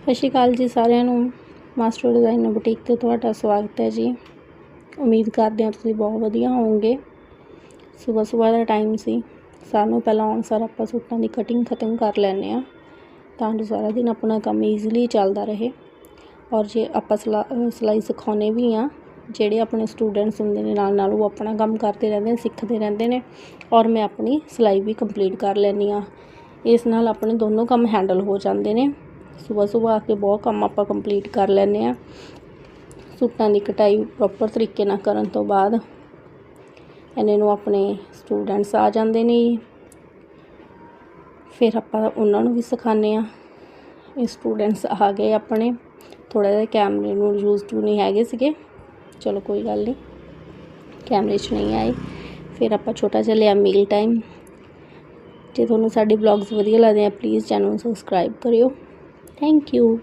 ਸਤਿ ਸ਼੍ਰੀ ਅਕਾਲ ਜੀ ਸਾਰਿਆਂ ਨੂੰ। ਮਾਸਟਰ ਡਿਜ਼ਾਈਨਰ ਬੁਟੀਕ ਤੇ ਤੁਹਾਡਾ ਸਵਾਗਤ ਹੈ ਜੀ। ਉਮੀਦ ਕਰਦੇ ਹਾਂ ਤੁਸੀਂ ਬਹੁਤ ਵਧੀਆ ਹੋਵੋਗੇ। ਸਵੇਰ ਦਾ ਟਾਈਮ ਸੀ, ਸਾਨੂੰ ਪਹਿਲਾਂ ਆਉਣ ਸਾਰ ਆਪਾਂ ਸੂਟਾਂ ਦੀ ਕਟਿੰਗ ख़त्म ਕਰ ਲੈਂਦੇ ਹਾਂ ਤਾਂ ਜੋ ਸਾਰਾ ਦਿਨ ਆਪਣਾ ਕੰਮ ਈਜ਼ੀਲੀ ਚੱਲਦਾ ਰਹੇ। ਔਰ ਜੇ ਆਪਾਂ ਸਿਲਾਈ ਸਿਖਾਉਂਦੇ ਵੀ ਹਾਂ, ਜਿਹੜੇ ਆਪਣੇ ਸਟੂਡੈਂਟਸ ਹੁੰਦੇ ਨੇ ਨਾਲ ਉਹ ਆਪਣਾ ਕੰਮ ਕਰਦੇ ਰਹਿੰਦੇ ਨੇ, ਸਿੱਖਦੇ ਰਹਿੰਦੇ ਨੇ ਔਰ ਮੈਂ ਆਪਣੀ ਸਿਲਾਈ ਵੀ ਕੰਪਲੀਟ ਕਰ ਲੈਂਦੀ ਹਾਂ। ਇਸ ਨਾਲ ਆਪਣੇ ਦੋਨੋਂ ਕੰਮ ਹੈਂਡਲ ਹੋ ਜਾਂਦੇ ਨੇ। ਸੁਬਾਹ ਆ ਕੇ ਬਹੁਤ ਕੰਮ ਆਪਾਂ ਕੰਪਲੀਟ ਕਰ ਲੈਂਦੇ ਹਾਂ। ਸੂਟਾਂ ਦੀ ਕਟਾਈ ਪ੍ਰੋਪਰ ਤਰੀਕੇ ਨਾਲ ਕਰਨ ਤੋਂ ਬਾਅਦ ਇੰਨੇ ਨੂੰ ਆਪਣੇ ਸਟੂਡੈਂਟਸ ਆ ਜਾਂਦੇ ਨੇ। ਫਿਰ ਆਪਾਂ ਉਹਨਾਂ ਨੂੰ ਵੀ ਸਿਖਾਉਂਦੇ ਹਾਂ। ਇਹ ਸਟੂਡੈਂਟਸ ਆ ਗਏ ਆਪਣੇ, ਥੋੜ੍ਹਾ ਜਿਹਾ ਕੈਮਰੇ ਨੂੰ ਯੂਜ਼ ਟੂ ਨਹੀਂ ਹੈਗੇ ਸੀਗੇ, ਚਲੋ ਕੋਈ ਗੱਲ ਨਹੀਂ, ਕੈਮਰੇ 'ਚ ਨਹੀਂ ਆਏ। ਫਿਰ ਆਪਾਂ ਛੋਟਾ ਜਿਹਾ ਲਿਆ ਮੀਲ ਟਾਈਮ। ਜੇ ਤੁਹਾਨੂੰ ਸਾਡੇ ਬਲੌਗਸ ਵਧੀਆ ਲੱਗਦੇ ਆ ਪਲੀਜ਼ ਚੈਨਲ ਨੂੰ ਸਬਸਕ੍ਰਾਈਬ ਕਰਿਓ। Thank you.